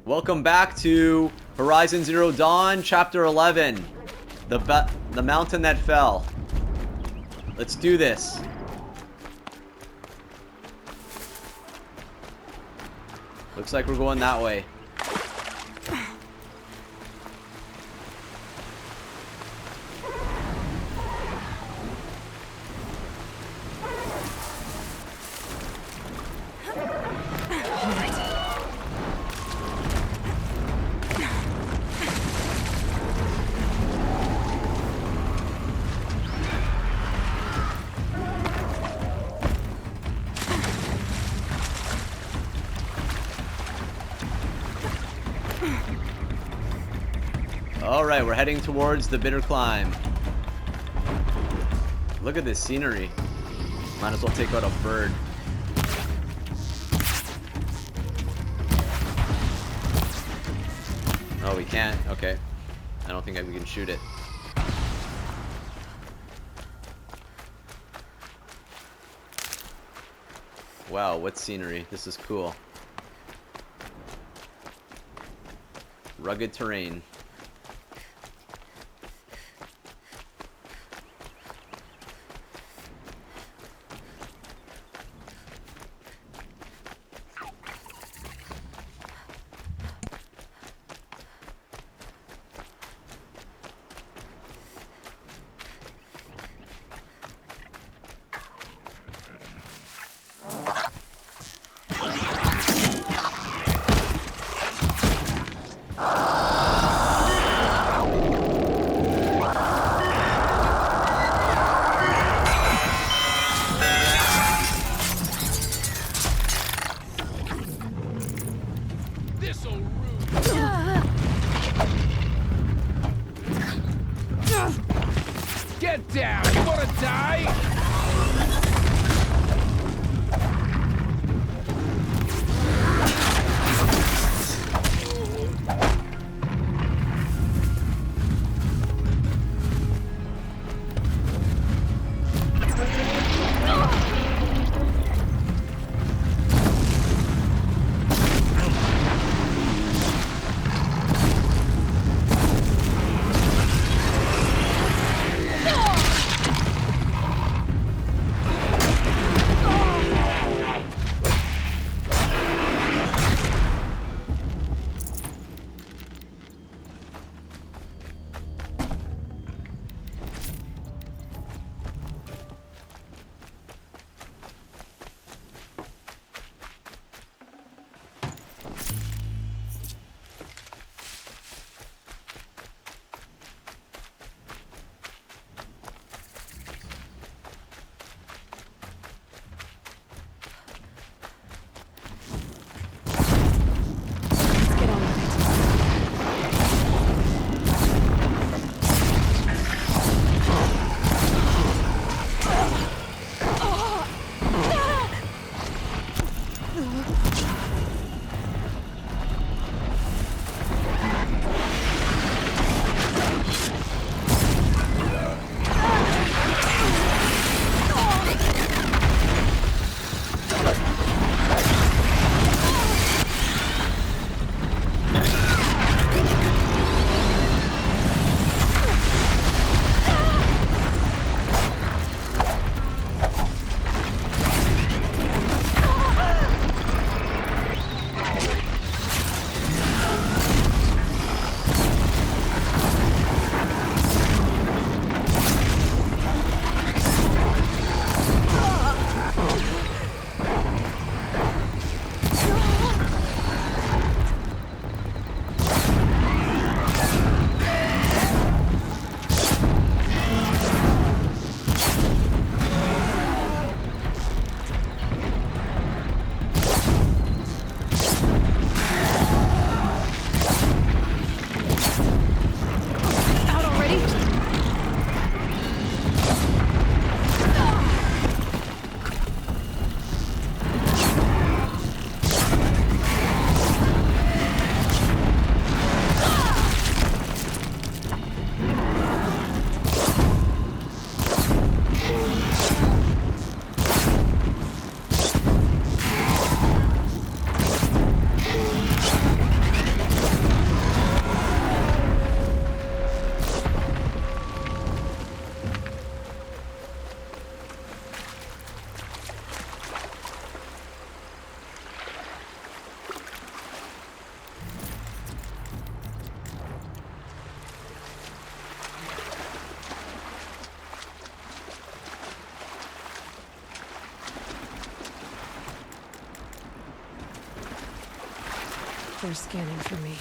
Welcome back to Horizon Zero Dawn, Chapter 11. The mountain that fell. Let's do this. Looks like we're going that way. Alright, we're heading towards the bitter climb. Look at this scenery. Might as well take out a bird. Oh, we can't? Okay. I don't think we can shoot it. Wow, what scenery. This is cool. Rugged terrain. Get down! You wanna die? They're scanning for me.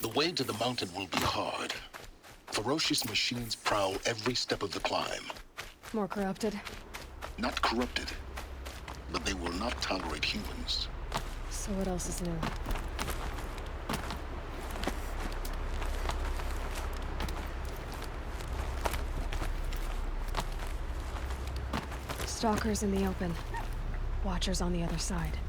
The way to the mountain will be hard. Ferocious machines prowl every step of the climb. More corrupted? Not corrupted, but they will not tolerate humans. So what else is new? Stalkers in the open. Watchers on the other side.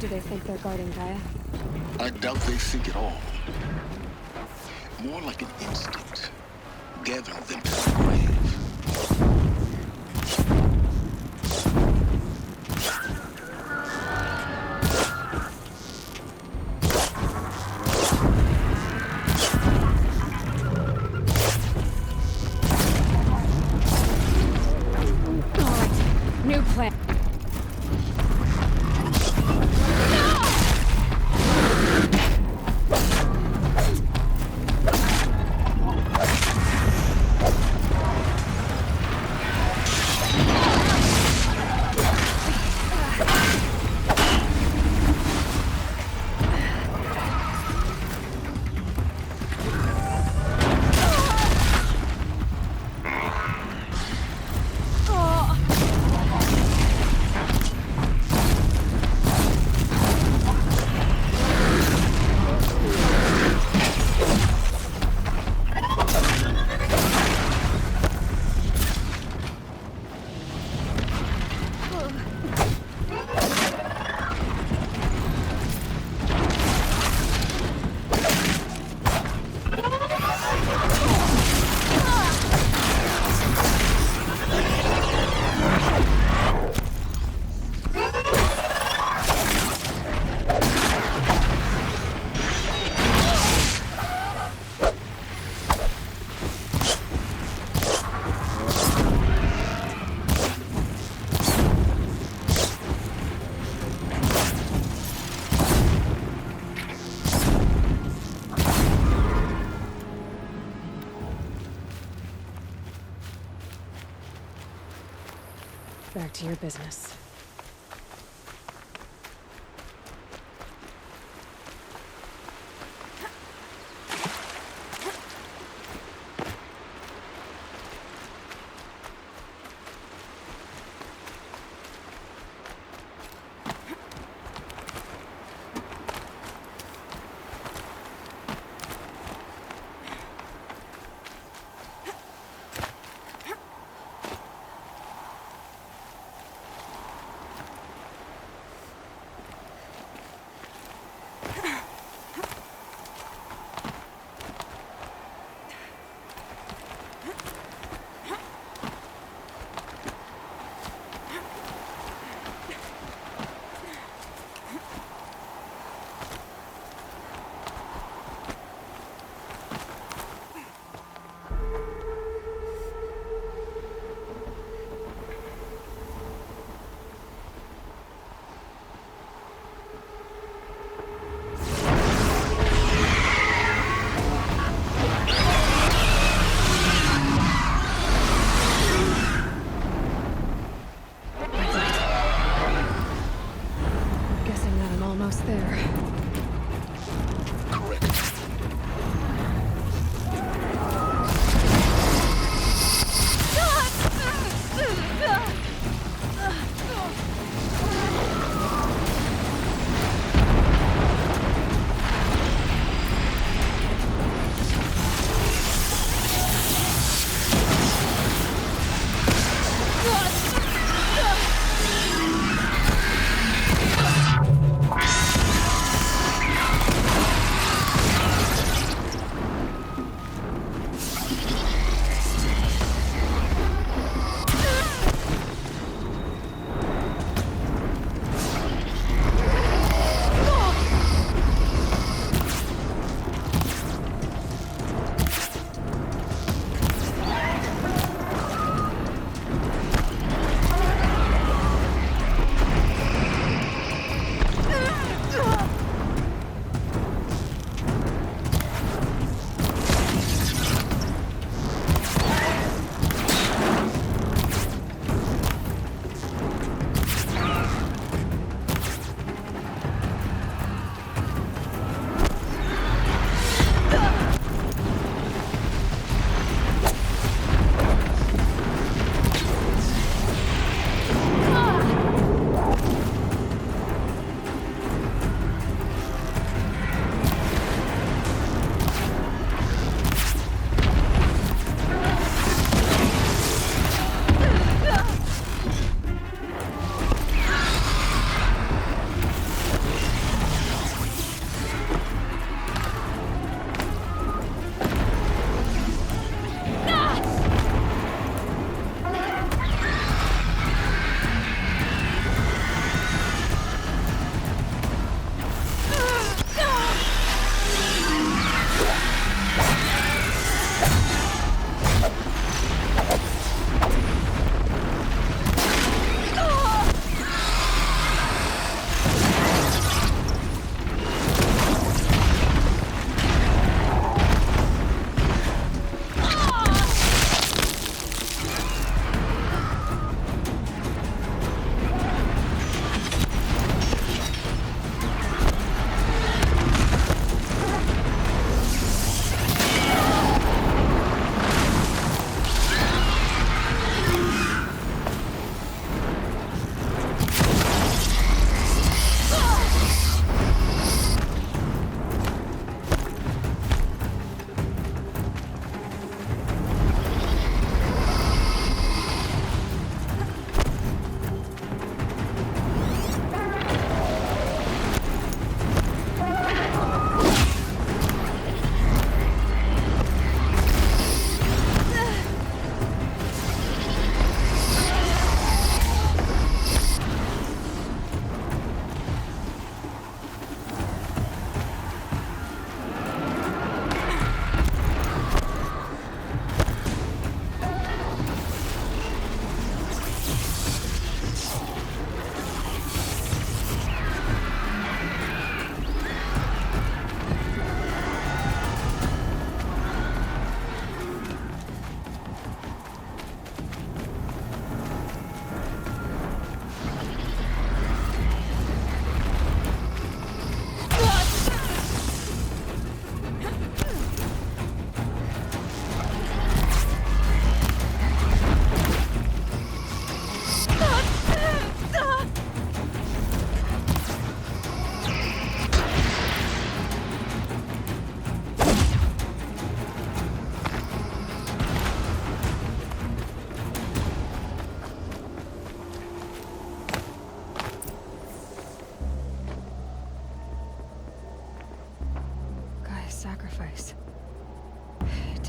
Do they think they're guarding Gaia? I doubt they think at all. More like an instinct. Gathering them to the grave. Alright, new plan. Back to your business.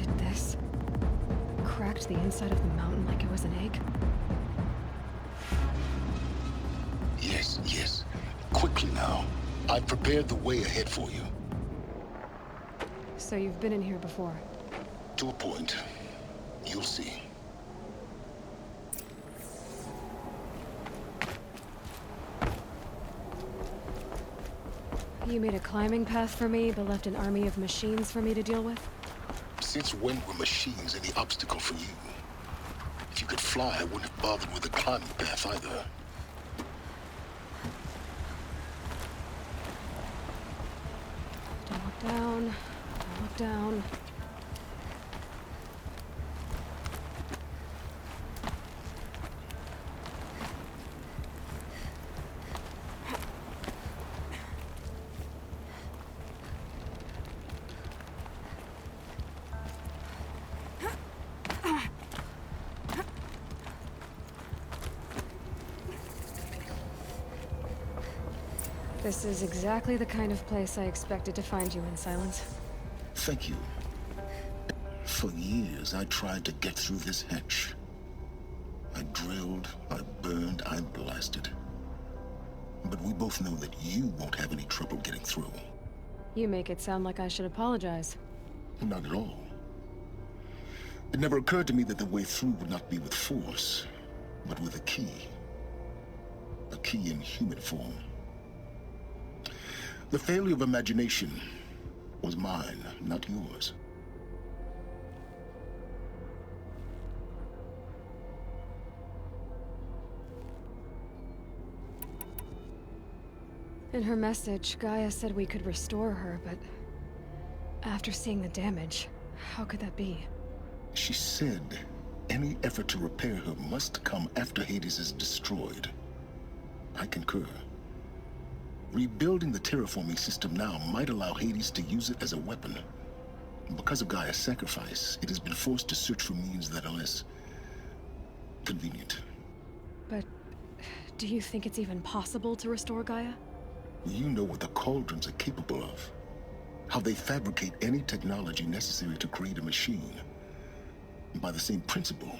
Did this? Cracked the inside of the mountain like it was an egg? Yes, yes. Quickly now. I've prepared the way ahead for you. So you've been in here before? To a point. You'll see. You made a climbing path for me, but left an army of machines for me to deal with? Since when were machines any obstacle for you? If you could fly, I wouldn't have bothered with a climbing path either. Don't look down. Don't look down. This is exactly the kind of place I expected to find you in, Silence. Thank you. For years, I tried to get through this hatch. I drilled, I burned, I blasted. But we both know that you won't have any trouble getting through. You make it sound like I should apologize. Not at all. It never occurred to me that the way through would not be with force, but with a key. A key in human form. The failure of imagination was mine, not yours. In her message, Gaia said we could restore her, but after seeing the damage, how could that be? She said any effort to repair her must come after Hades is destroyed. I concur. Rebuilding the terraforming system now might allow Hades to use it as a weapon. Because of Gaia's sacrifice, it has been forced to search for means that are less convenient. But do you think it's even possible to restore Gaia? You know what the cauldrons are capable of. How they fabricate any technology necessary to create a machine. By the same principle,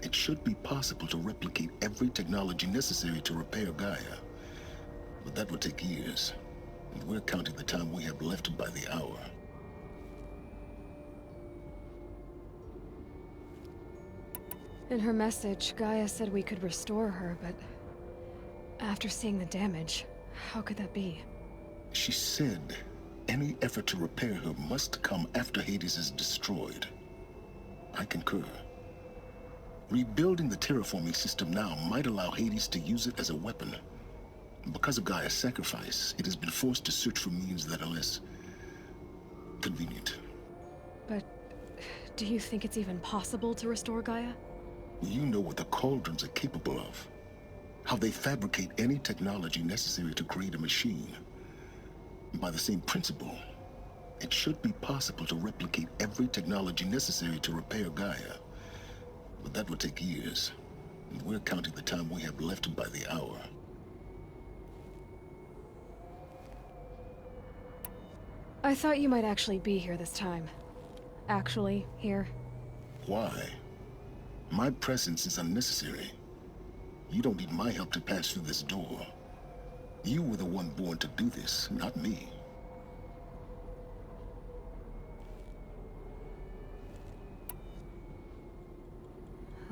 it should be possible to replicate every technology necessary to repair Gaia. But that would take years, and we're counting the time we have left by the hour. In her message, Gaia said we could restore her, but after seeing the damage, how could that be? She said any effort to repair her must come after Hades is destroyed. I concur. Rebuilding the terraforming system now might allow Hades to use it as a weapon. Because of Gaia's sacrifice, it has been forced to search for means that are less convenient. But do you think it's even possible to restore Gaia? You know what the cauldrons are capable of. How they fabricate any technology necessary to create a machine. By the same principle, it should be possible to replicate every technology necessary to repair Gaia. But that would take years, and we're counting the time we have left by the hour. I thought you might actually be here this time. Actually, here. Why? My presence is unnecessary. You don't need my help to pass through this door. You were the one born to do this, not me.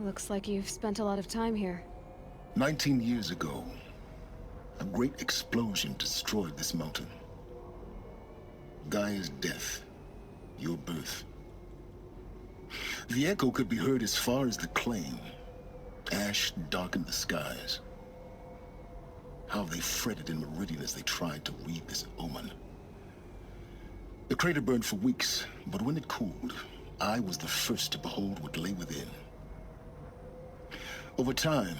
Looks like you've spent a lot of time here. 19 years ago, a great explosion destroyed this mountain. Gaia's death, your birth. The echo could be heard as far as the claim. Ash darkened the skies. How they fretted in meridian as they tried to read this omen. The crater burned for weeks, but when it cooled, I was the first to behold what lay within. Over time,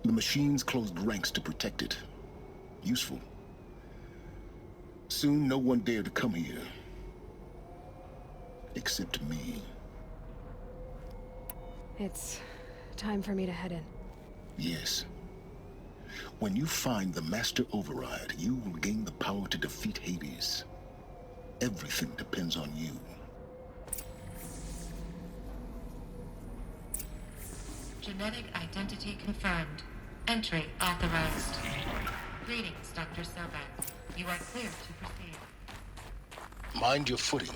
the machines closed ranks to protect it. Useful. Soon, no one dared to come here. Except me. It's time for me to head in. Yes. When you find the Master Override, you will gain the power to defeat Hades. Everything depends on you. Genetic identity confirmed. Entry authorized. Greetings, Dr. Sobek. You are clear to proceed. Mind your footing.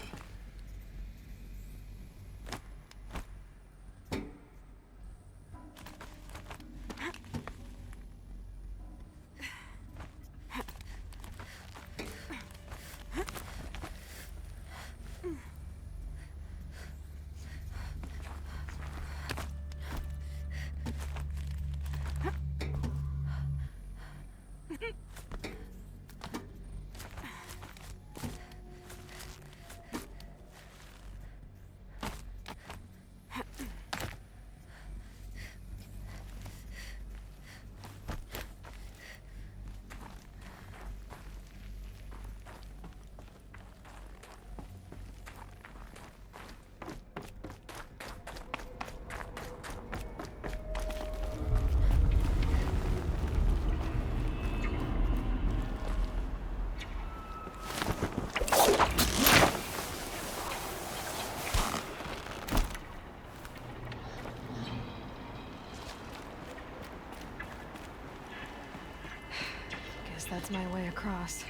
Guess that's my way across.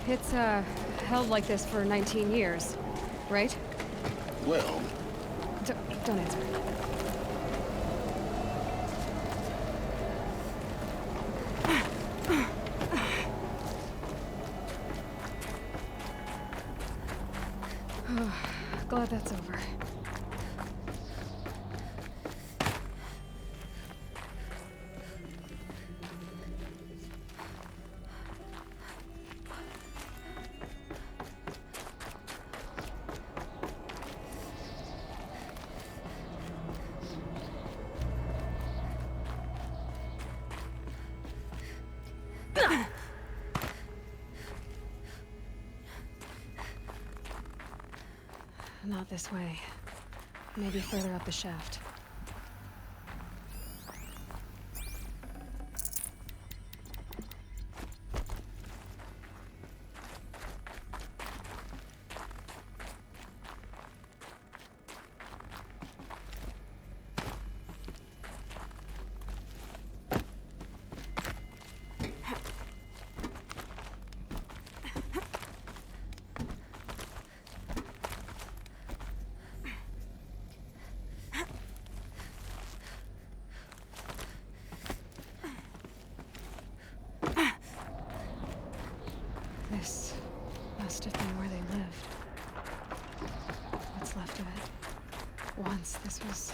It's, held like this for 19 years, right? Well, Don't answer. Glad that's over. Not this way. Maybe further up the shaft. This must have been where they lived. What's left of it. Once this was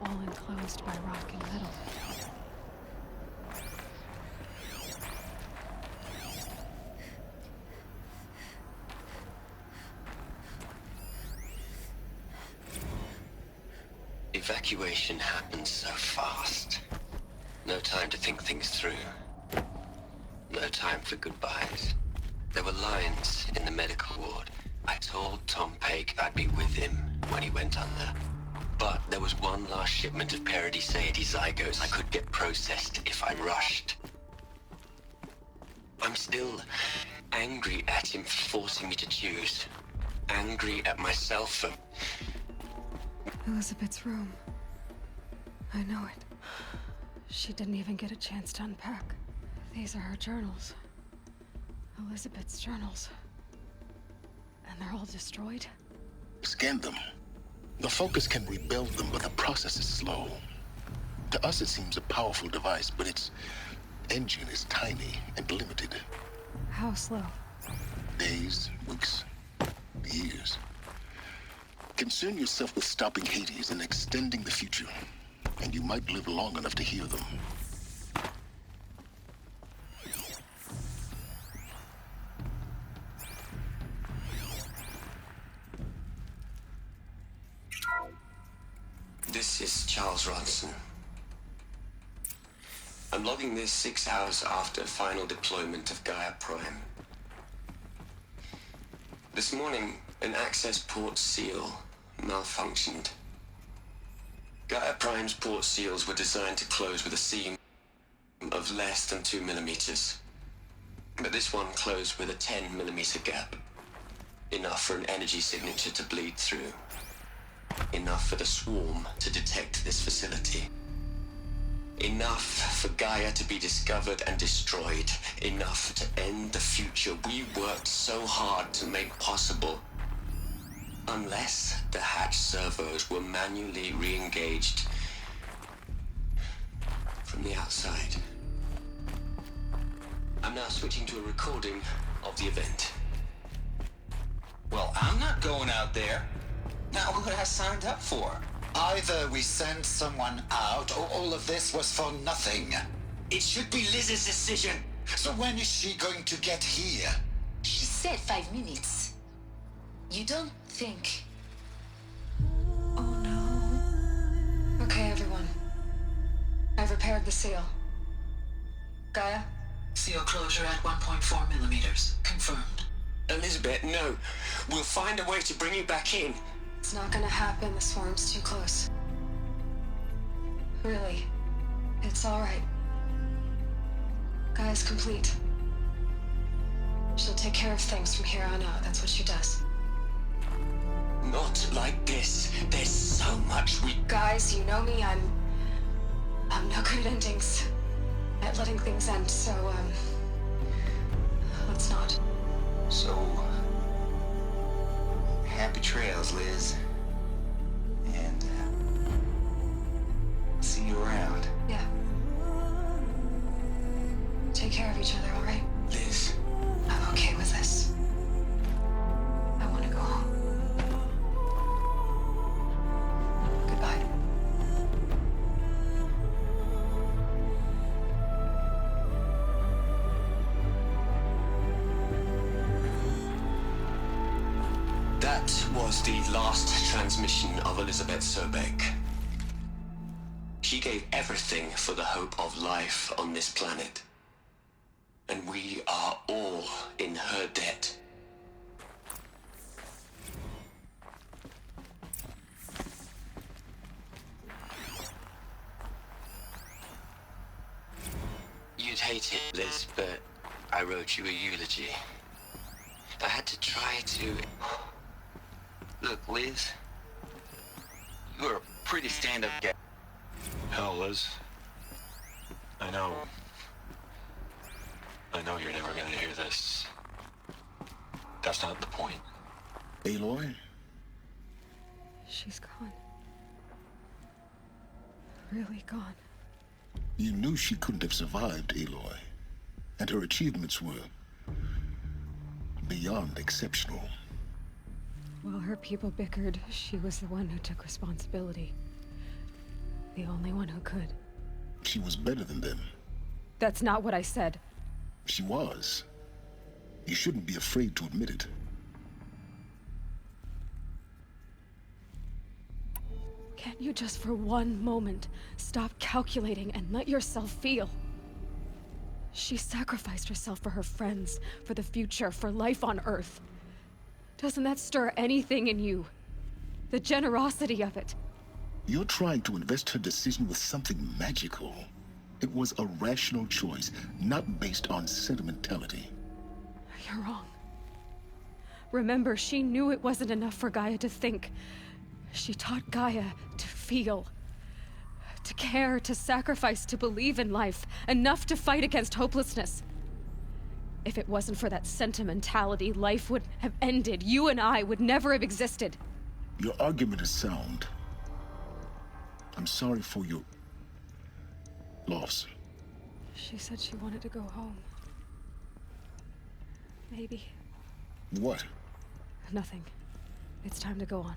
all enclosed by rock and metal. Evacuation happens so fast. No time to think things through. No time for goodbyes. There were lines in the medical ward. I told Tom Paik I'd be with him when he went under. But there was one last shipment of Paradiseidae zygotes I could get processed if I rushed. I'm still angry at him for forcing me to choose. Angry at myself for... Elizabeth's room. I know it. She didn't even get a chance to unpack. These are her journals. Elizabeth's journals. And they're all destroyed? scan them. The Focus can rebuild them, but the process is slow. To us it seems a powerful device, but its engine is tiny and limited. How slow? Days, weeks, years. Concern yourself with stopping Hades and extending the future, and you might live long enough to hear them. This is Charles Ronson. I'm logging this 6 hours after final deployment of Gaia Prime. This morning, an access port seal malfunctioned. Gaia Prime's port seals were designed to close with a seam of less than 2 millimeters. But this one closed with a 10 millimeter gap. Enough for an energy signature to bleed through. Enough for the swarm to detect this facility. Enough for Gaia to be discovered and destroyed. Enough to end the future we worked so hard to make possible. Unless the hatch servos were manually re-engaged from the outside. I'm now switching to a recording of the event. Well, I'm not going out there. Now, what I signed up for? Either we send someone out, or all of this was for nothing. It should be Liz's decision. So when is she going to get here? She said 5 minutes. You don't think... Oh no. Okay, everyone. I've repaired the seal. Gaia? Seal closure at 1.4 millimeters. Confirmed. Elizabeth, no. We'll find a way to bring you back in. It's not gonna happen. The swarm's too close. Really. It's alright. Gaia's complete. She'll take care of things from here on out. That's what she does. Not like this. There's so much we... Guys, you know me. I'm no good at endings. At letting things end, so, let's not. So... happy trails, Liz. And, see you around. Yeah. Take care of each other, alright? Liz. I'm okay with this. I want to go home. Goodbye. That was the last transmission of Elizabeth Sobek. She gave everything for the hope of life on this planet. And we are all in her debt. You'd hate it, Liz, but I wrote you a eulogy. I had to try to... Look, Liz. You're a pretty stand-up guy. Hell, Liz. I know you're never gonna hear this. That's not the point. Aloy? She's gone. Really gone. You knew she couldn't have survived, Aloy. And her achievements were beyond exceptional. While her people bickered, she was the one who took responsibility. The only one who could. She was better than them. That's not what I said. She was. You shouldn't be afraid to admit it. Can't you just for one moment stop calculating and let yourself feel? She sacrificed herself for her friends, for the future, for life on Earth. Doesn't that stir anything in you? The generosity of it. You're trying to invest her decision with something magical. It was a rational choice, not based on sentimentality. You're wrong. Remember, she knew it wasn't enough for Gaia to think. She taught Gaia to feel. To care, to sacrifice, to believe in life. Enough to fight against hopelessness. If it wasn't for that sentimentality, life would have ended. You and I would never have existed. Your argument is sound. I'm sorry for your loss. She said she wanted to go home. Maybe. What? Nothing. It's time to go on.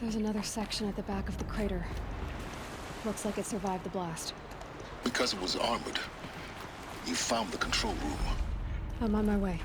There's another section at the back of the crater. Looks like it survived the blast. Because it was armored, you found the control room. I'm on my way.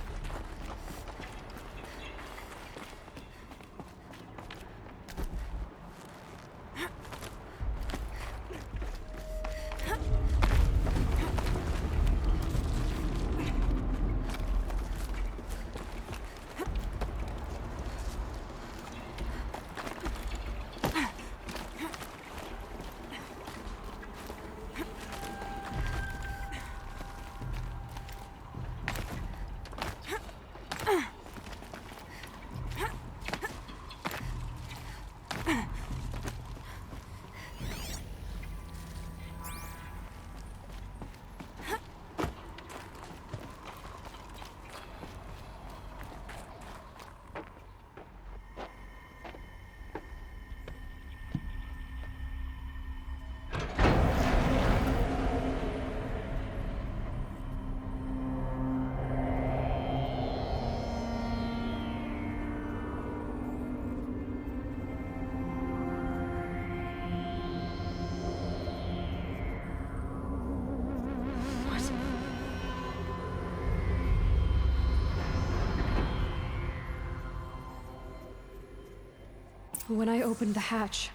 When I opened the hatch,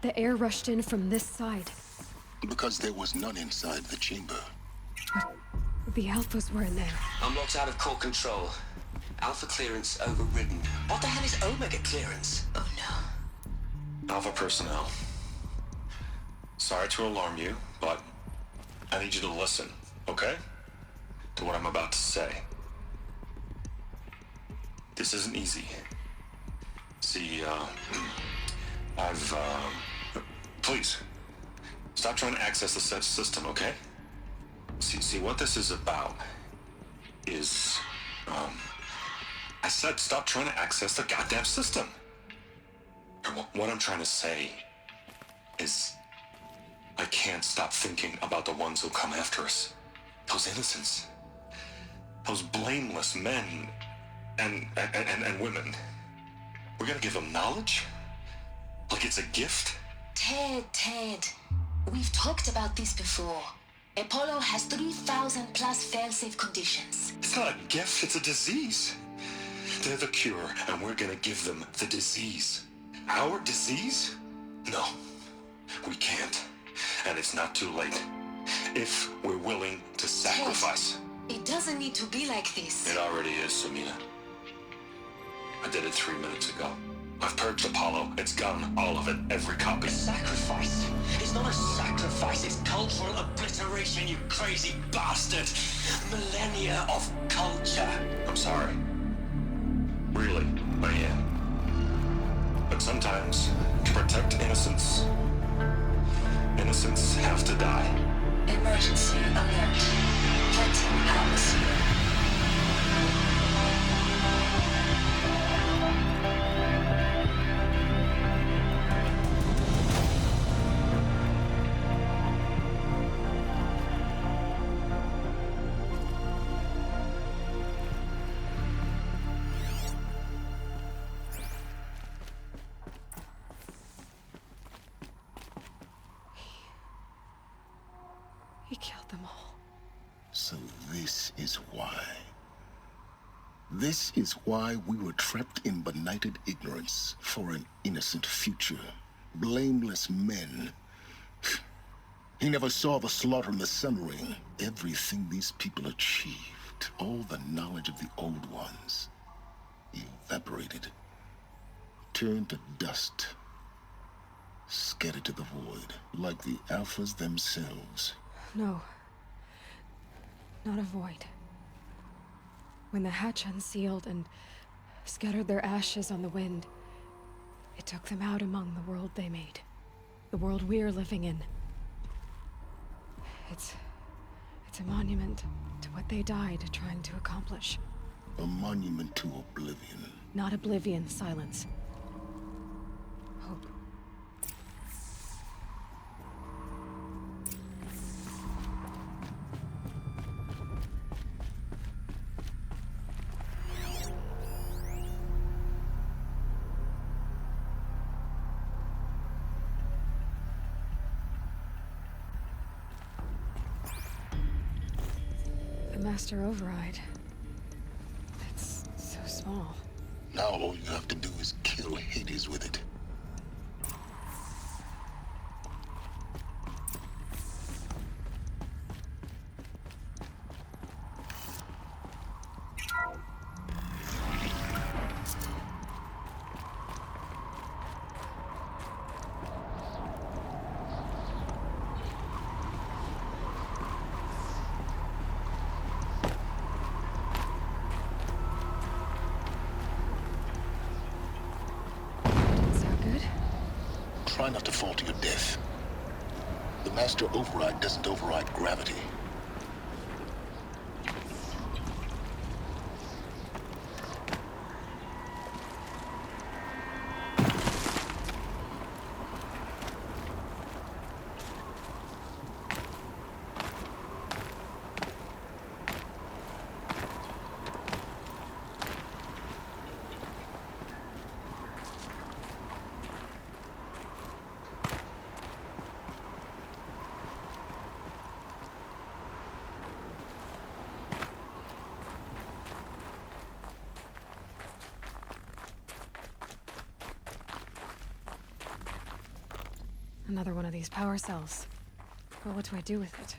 the air rushed in from this side. Because there was none inside the chamber. But the Alphas were in there. I'm locked out of core control. Alpha clearance overridden. What the hell is Omega clearance? Oh no. Alpha personnel. Sorry to alarm you, but I need you to listen, okay? To what I'm about to say. This isn't easy. See, please, stop trying to access the system, okay? See, what this is about is, I said stop trying to access the goddamn system. And what I'm trying to say is, I can't stop thinking about the ones who come after us. Those innocents. Those blameless men and women. We're gonna give them knowledge? Like it's a gift? Ted. We've talked about this before. Apollo has 3,000 plus fail-safe conditions. It's not a gift, it's a disease. They're the cure, and we're gonna give them the disease. Our disease? No, we can't. And it's not too late. If we're willing to sacrifice. Ted, it doesn't need to be like this. It already is, Samina. I did it 3 minutes ago. I've purged Apollo. It's gone. All of it. Every copy. Sacrifice? It's not a sacrifice. It's cultural obliteration, you crazy bastard. Millennia of culture. I'm sorry. Really, I am. But sometimes, to protect innocence, innocents have to die. Emergency alert. Planting atmosphere. He killed them all. So this is why. This is why we were trapped in benighted ignorance for an innocent future. Blameless men. He never saw the slaughter in the Sun Ring. Everything these people achieved, all the knowledge of the old ones, evaporated, turned to dust, scattered to the void, like the Alphas themselves. No. Not a void. When the hatch unsealed and scattered their ashes on the wind, it took them out among the world they made. The world we're living in. It's a monument to what they died trying to accomplish. A monument to oblivion. Not oblivion, silence. Hope. The master override. It's so small. Now all you have to do is kill Hades with it. Sound good? Try not to fall to your death. The master override doesn't override gravity. Another one of these power cells. But what do I do with it?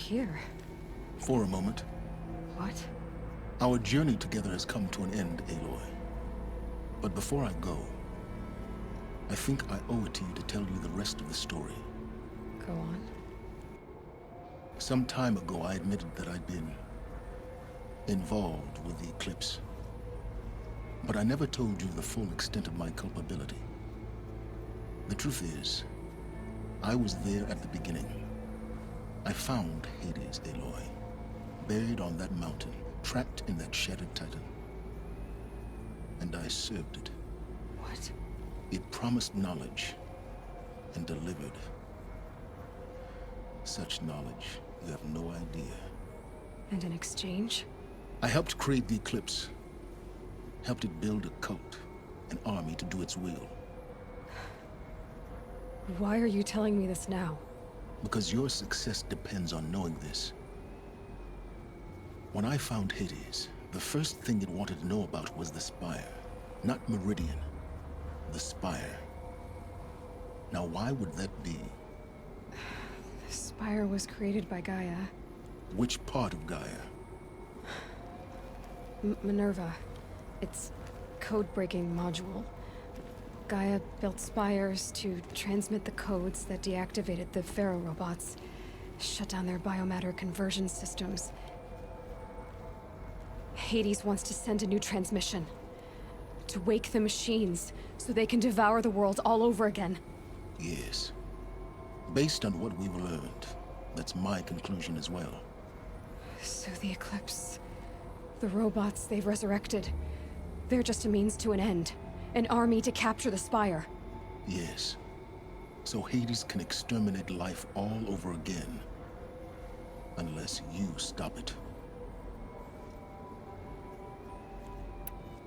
here? For a moment. What? Our journey together has come to an end, Aloy. But before I go, I think I owe it to you to tell you the rest of the story. Go on. Some time ago, I admitted that I'd been involved with the eclipse. But I never told you the full extent of my culpability. The truth is, I was there at the beginning. I found Hades, Aloy, buried on that mountain, trapped in that shattered titan. And I served it. What? It promised knowledge and delivered. Such knowledge, you have no idea. And in exchange? I helped create the eclipse. Helped it build a cult, an army to do its will. Why are you telling me this now? Because your success depends on knowing this. When I found Hades, the first thing it wanted to know about was the Spire. Not Meridian. The Spire. Now why would that be? The Spire was created by Gaia. Which part of Gaia? Minerva. Its code-breaking module. Gaia built spires to transmit the codes that deactivated the Pharaoh robots, shut down their biomatter conversion systems. Hades wants to send a new transmission. To wake the machines, so they can devour the world all over again. Yes. Based on what we've learned, that's my conclusion as well. So the Eclipse... the robots they've resurrected... they're just a means to an end. An army to capture the Spire. Yes. So Hades can exterminate life all over again. Unless you stop it.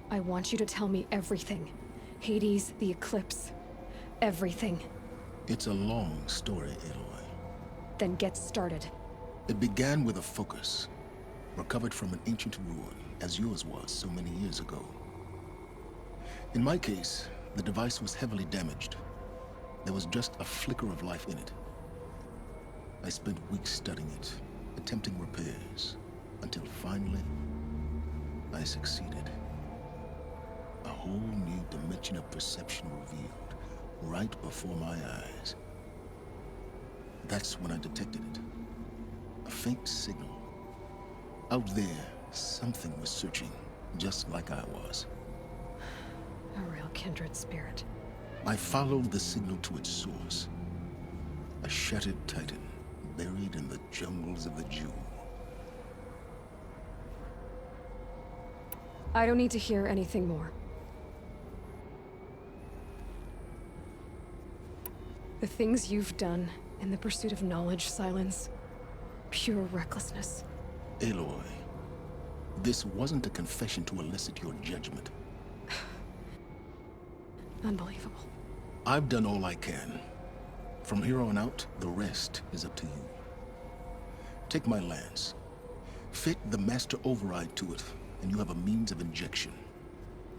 I want you to tell me everything. Hades, the Eclipse. Everything. It's a long story, Aloy. Then get started. It began with a focus. Recovered from an ancient ruin, as yours was so many years ago. In my case, the device was heavily damaged. There was just a flicker of life in it. I spent weeks studying it, attempting repairs, until finally, I succeeded. A whole new dimension of perception revealed, right before my eyes. That's when I detected it. A faint signal. Out there, something was searching, just like I was. A real kindred spirit. I followed the signal to its source. A shattered titan, buried in the jungles of the Jewel. I don't need to hear anything more. The things you've done in the pursuit of knowledge, Silence. Pure recklessness. Aloy, this wasn't a confession to elicit your judgment. Unbelievable. I've done all I can. From here on out, the rest is up to you. Take my lance. Fit the master override to it, and you have a means of injection.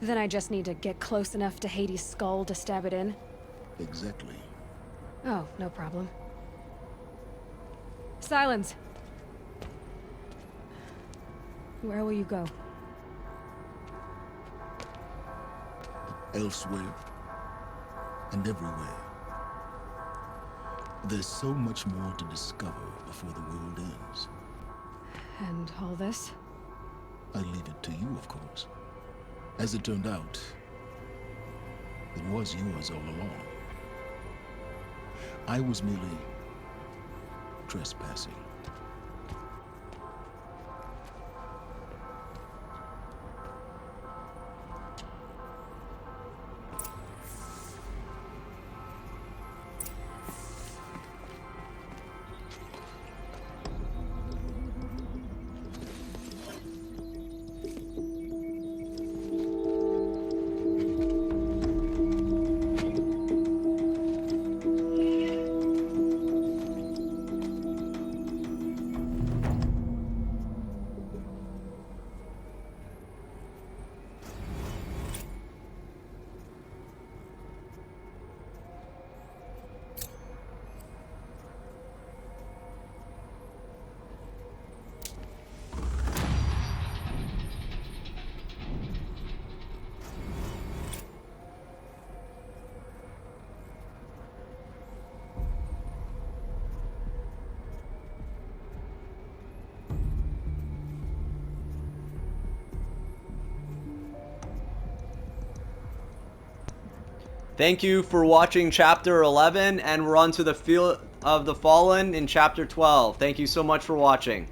Then I just need to get close enough to Hades' skull to stab it in? Exactly. Oh, no problem. Silence! Where will you go? Elsewhere. And everywhere. There's so much more to discover before the world ends. And all this? I leave it to you, of course. As it turned out, it was yours all along. I was merely trespassing. Thank you for watching Chapter 11, and we're on to the Field of the Fallen in Chapter 12. Thank you so much for watching.